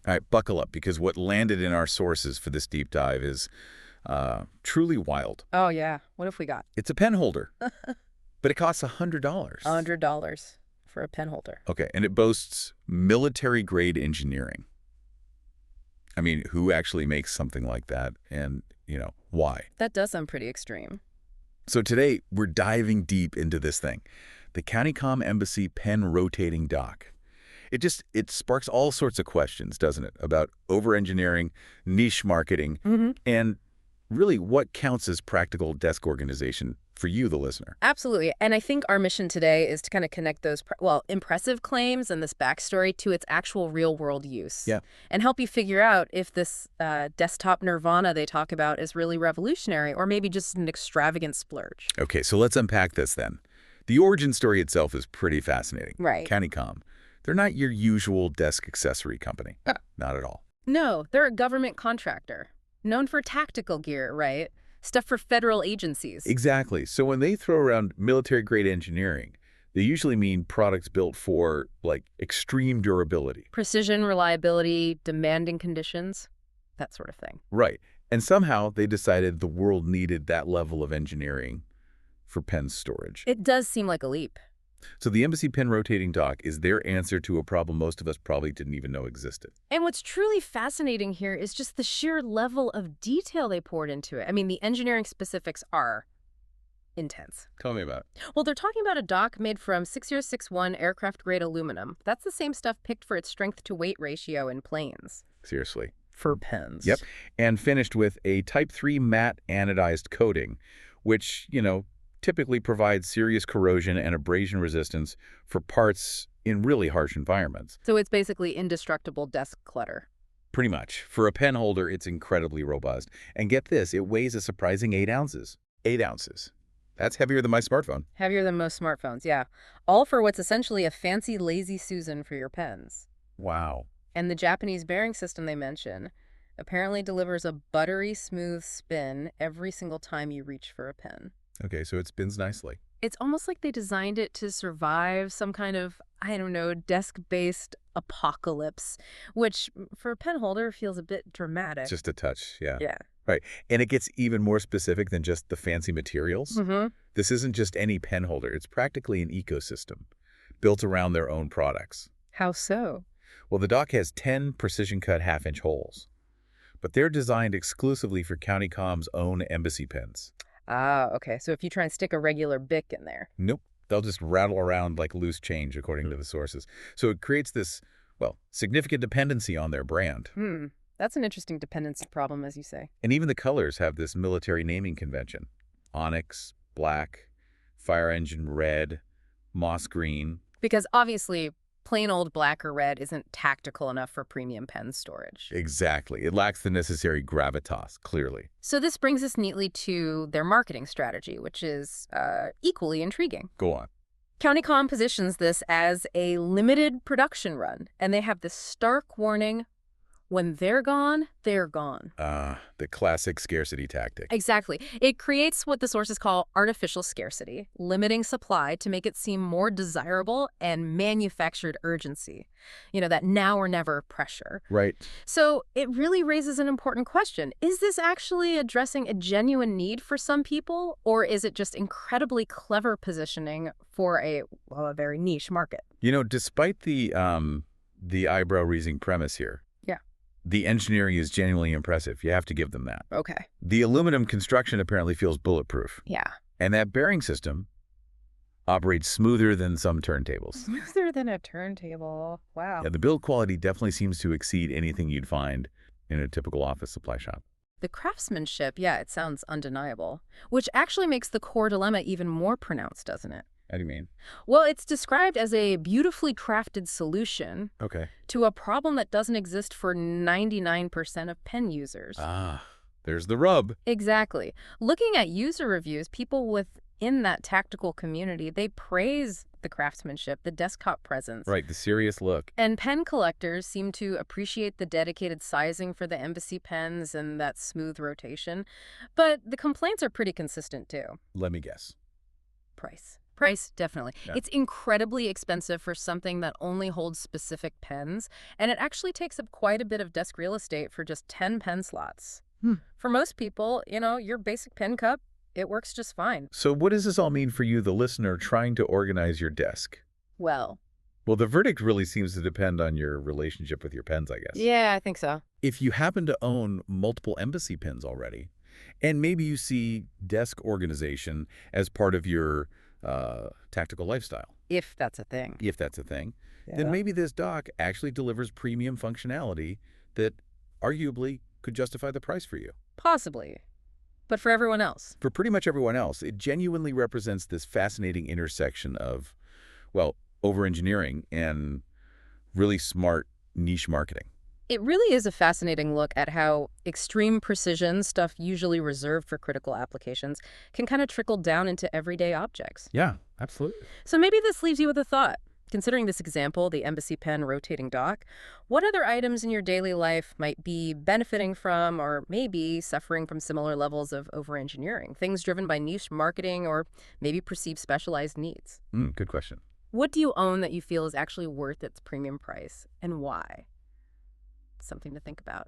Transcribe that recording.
All right, buckle up, because what landed in our sources for this deep dive is truly wild. Oh, yeah. What have we got? It's a pen holder, but it costs $100. $100 for a pen holder. Okay, and it boasts military-grade engineering. I mean, who actually makes something like that, and, why? That does sound pretty extreme. So today, we're diving deep into this thing, the CountyComm Embassy Pen rotating dock. It sparks all sorts of questions, doesn't it, about over-engineering, niche marketing, and really what counts as practical desk organization for you, the listener. Absolutely. And I think our mission today is to kind of connect those, impressive claims and this backstory to its actual real-world use. Yeah. And help you figure out if this desktop nirvana they talk about is really revolutionary or maybe just an extravagant splurge. Okay, so let's unpack this then. The origin story itself is pretty fascinating. Right. CountyComm, they're not your usual desk accessory company. Not at all. No, they're a government contractor, known for tactical gear, right? Stuff for federal agencies. Exactly. So when they throw around military-grade engineering, they usually mean products built for, extreme durability. Precision, reliability, demanding conditions, that sort of thing. Right. And somehow they decided the world needed that level of engineering for pen storage. It does seem like a leap. So the Embassy Pen rotating dock is their answer to a problem most of us probably didn't even know existed. And what's truly fascinating here is just the sheer level of detail they poured into it. I mean, the engineering specifics are intense. Tell me about it. Well, they're talking about a dock made from 6061 aircraft-grade aluminum. That's the same stuff picked for its strength-to-weight ratio in planes. Seriously. For pens. Yep. And finished with a Type 3 matte anodized coating, which, typically provides serious corrosion and abrasion resistance for parts in really harsh environments. So it's basically indestructible desk clutter. Pretty much. For a pen holder, it's incredibly robust. And get this, it weighs a surprising 8 ounces. 8 ounces. That's heavier than my smartphone. Heavier than most smartphones, yeah. All for what's essentially a fancy lazy Susan for your pens. Wow. And the Japanese bearing system they mention apparently delivers a buttery smooth spin every single time you reach for a pen. Okay, so it spins nicely. It's almost like they designed it to survive some kind of, desk-based apocalypse, which for a pen holder feels a bit dramatic. Just a touch, yeah. Yeah. Right. And it gets even more specific than just the fancy materials. Mm-hmm. This isn't just any pen holder. It's practically an ecosystem built around their own products. How so? Well, the dock has 10 precision-cut half-inch holes, but they're designed exclusively for CountyComm's own embassy pens. Ah, okay. So if you try and stick a regular Bic in there. Nope. They'll just rattle around like loose change, according to the sources. So it creates this, significant dependency on their brand. That's an interesting dependency problem, as you say. And even the colors have this military naming convention. Onyx, black, fire engine red, moss green. Because obviously, plain old black or red isn't tactical enough for premium pen storage. Exactly. It lacks the necessary gravitas, clearly. So this brings us neatly to their marketing strategy, which is equally intriguing. Go on. CountyComm positions this as a limited production run, and they have this stark warning: when they're gone, they're gone. The classic scarcity tactic. Exactly. It creates what the sources call artificial scarcity, limiting supply to make it seem more desirable, and manufactured urgency. That now or never pressure. Right. So it really raises an important question. Is this actually addressing a genuine need for some people, or is it just incredibly clever positioning for a very niche market? Despite the eyebrow-raising premise here, the engineering is genuinely impressive. You have to give them that. Okay. The aluminum construction apparently feels bulletproof. Yeah. And that bearing system operates smoother than some turntables. Smoother than a turntable. Wow. Yeah, the build quality definitely seems to exceed anything you'd find in a typical office supply shop. The craftsmanship, it sounds undeniable, which actually makes the core dilemma even more pronounced, doesn't it? How do you mean? Well, it's described as a beautifully crafted solution to a problem that doesn't exist for 99% of pen users. There's the rub. Exactly. Looking at user reviews, people within that tactical community, they praise the craftsmanship, the desktop presence. Right, the serious look. And pen collectors seem to appreciate the dedicated sizing for the embassy pens and that smooth rotation. But the complaints are pretty consistent, too. Let me guess. Price. Price, definitely. Yeah. It's incredibly expensive for something that only holds specific pens, and it actually takes up quite a bit of desk real estate for just 10 pen slots. Hmm. For most people, your basic pen cup, it works just fine. So what does this all mean for you, the listener, trying to organize your desk? Well, Well, the verdict really seems to depend on your relationship with your pens, I guess. yeah, I think so. If you happen to own multiple embassy pens already, and maybe you see desk organization as part of your tactical lifestyle, If that's a thing. if that's a thing, then Yeah. maybe this dock actually delivers premium functionality that arguably could justify the price for you. Possibly. But for everyone else. For pretty much everyone else, it genuinely represents this fascinating intersection of, well, over-engineering and really smart niche marketing. It really is a fascinating look at how extreme precision, stuff usually reserved for critical applications, can kind of trickle down into everyday objects. Yeah, absolutely. So maybe this leaves you with a thought. Considering this example, the Embassy Pen rotating dock, what other items in your daily life might be benefiting from or maybe suffering from similar levels of over-engineering? Things driven by niche marketing or maybe perceived specialized needs. Good question. What do you own that you feel is actually worth its premium price and why? Something to think about.